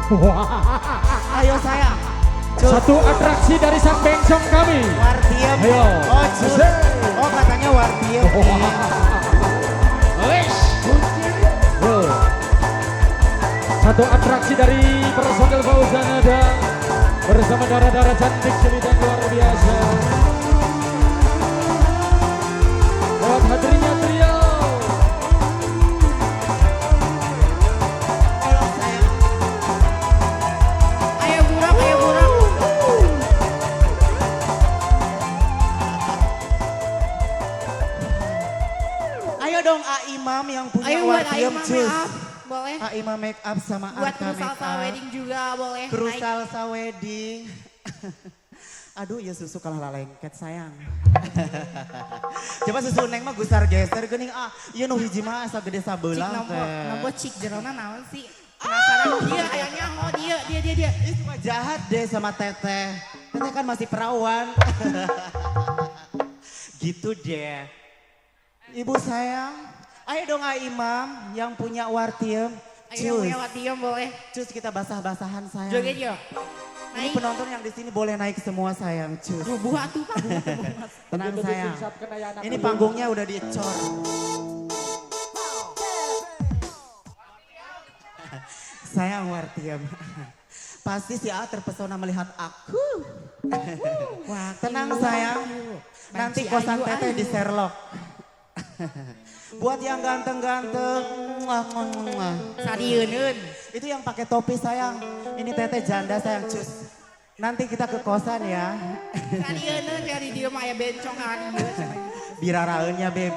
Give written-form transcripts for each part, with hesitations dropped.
Ayo sayang. Satu atraksi dari sang bencong kami. Wartiem. Ayo. Oh cus. Oh katanya Wartiem. Satu atraksi dari personel Fauzan ada bersama darah-darah cantik cerita yang luar biasa. Lewat hadirnya trio. Ayo sayang. Ayo burak, ayo burak. Ayo dong A Imam yang punya Ayo buat Wartiem Aima cus. make up, boleh. A Imam make up sama Buat Arka kru make salsa up. wedding juga boleh. Kru Naik. salsa wedding. Aduh ya susu kalah lengket sayang. Coba susu neng mah gusar geser geuning ah. Ieu nu hiji mah asa gede Cik sabelah nomor, teh. nomor cik jerona naon sih? Penasaran dia kayaknya, oh dia. Ih cuma jahat deh sama teteh. Teteh kan masih perawan. Gitu deh. Ibu sayang, ayo dong A Imam yang punya Wartiem. Ayo punya Wartiem boleh. Cus kita basah-basahan sayang. Joget yuk. Ini Naik. penonton yang di sini boleh naik semua sayang, cus. Rubuh atuh Pak. Tenang sayang. Ini panggungnya udah diecor. Sayang Wartiem. Pasti si A terpesona melihat aku. Wah, Tenang sayang. Nanti kosan teteh di Sherlock. Buat yang ganteng-ganteng. Sadieun. Itu yang pakai topi sayang. Ini teteh janda sayang, cus. Nanti kita ke kosan ya. Sadieun dari dia mah aya bencong kan ieu. Biraraeunnya beb.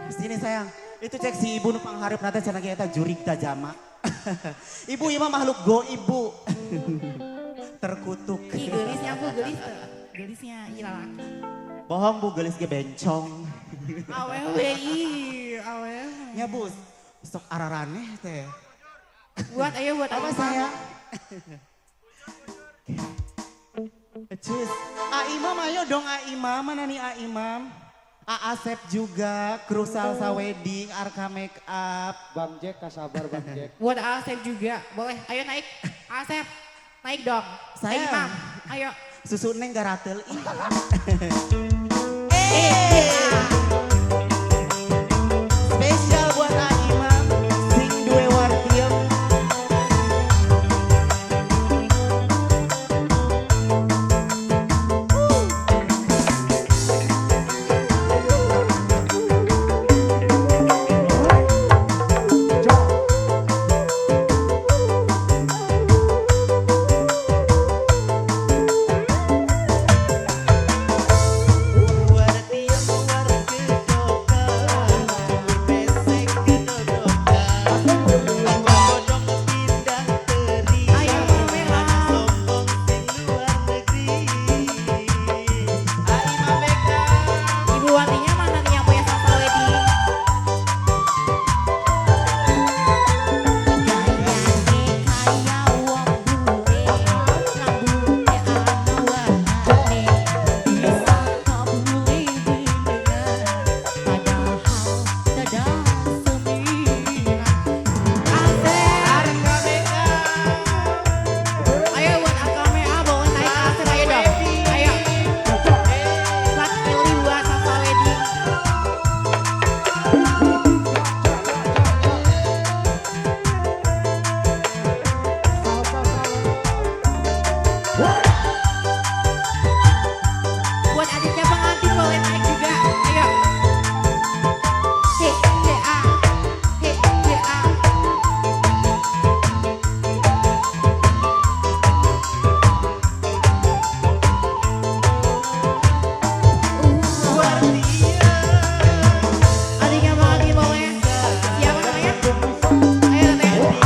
Sini sayang. Itu cek si ibu nu pangharep nanti cenah ge eta jurig da jama. Ibu ieu mah makhluk goib, terkutuk. Ih geulisnya Bu, geulis teu. Geulisnya hilang. Bohong Bu, geulis ge bencong. Awewe ih, awewe. Nya Bu, sok araraneh teh. Buat ayo buat Apa sayang? Cus, A Imam ayo dong A Imam, mana nih A Imam? A Asep juga, kru salsa wedding, Arka make up. Bang Jack, kasabar Bang Jack. Buat Asep juga, boleh. Ayo naik, Asep, naik dong. Sayang. Imam, ayo. Susu neng garatel. Spesial buat A Imam, sing due Wartiem. Ayo merah. Ibu Watinya mana nih yang punya salsa wedding? Ayo buat Akame boleh naik Asep ayo dong. Ayo. Plat pilih buat salsa wedding. Buat adiknya pengantin boleh naik juga. Ayo. He, he, a. He, he, a. Adiknya pengantin boleh. Siapa namanya? Ayo teteh.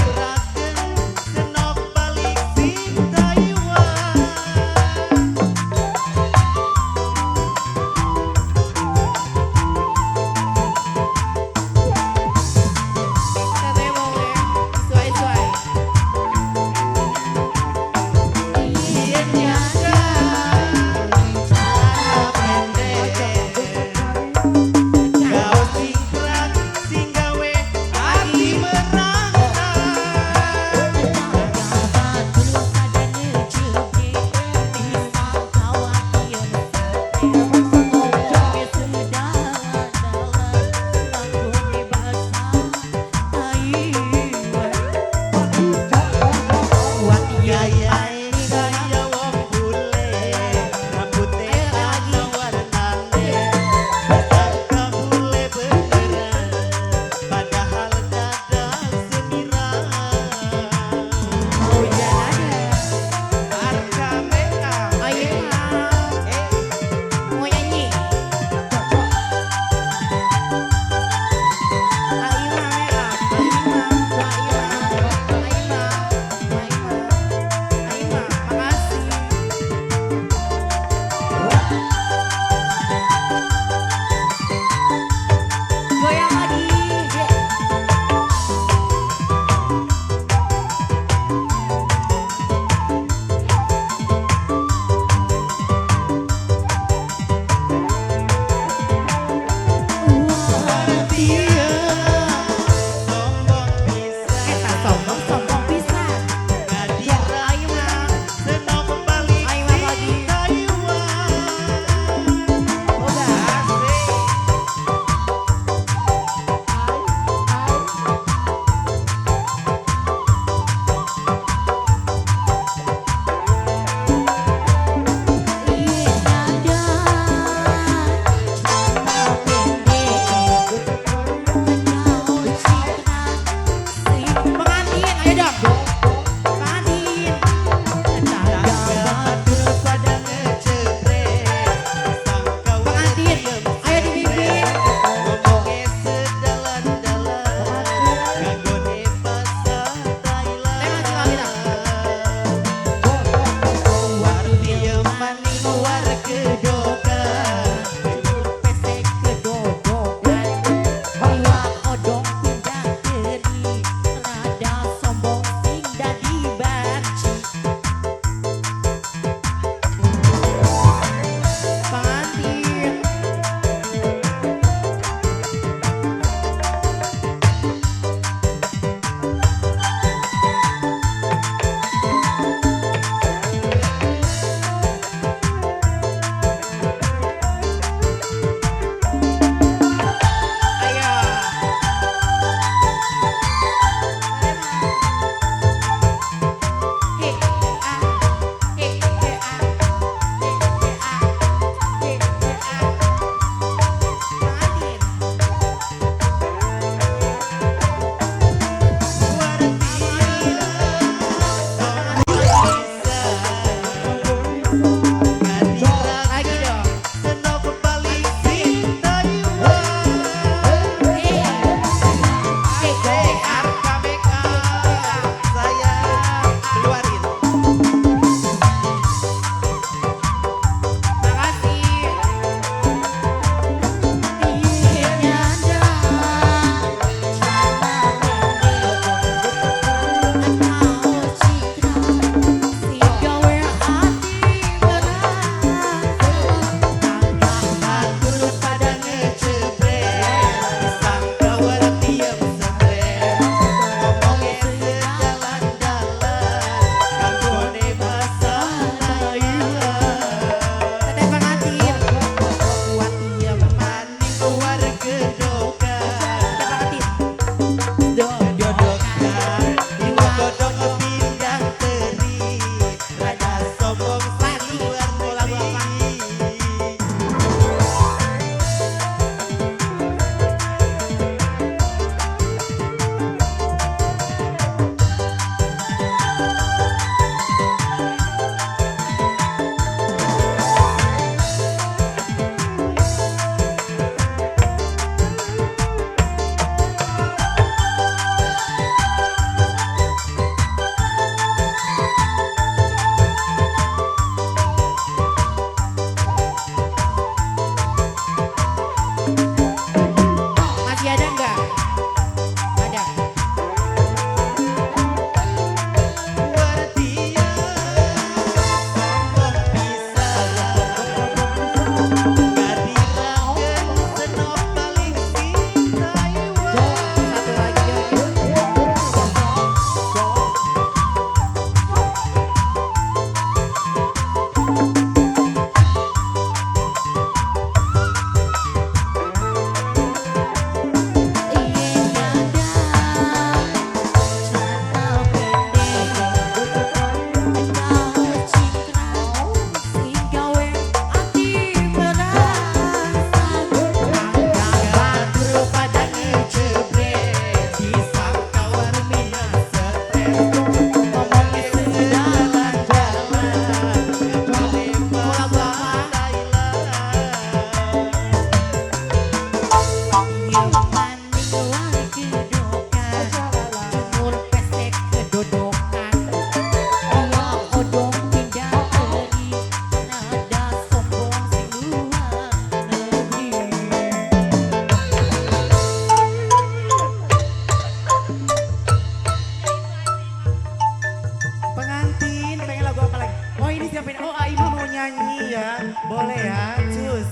Pengantin pengen lagu apa lagi? Oh ini siapin, oh Aimam mau nyanyi ya. Boleh ya, cus.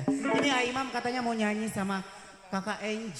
Ini Aimam katanya mau nyanyi sama kakak Angel.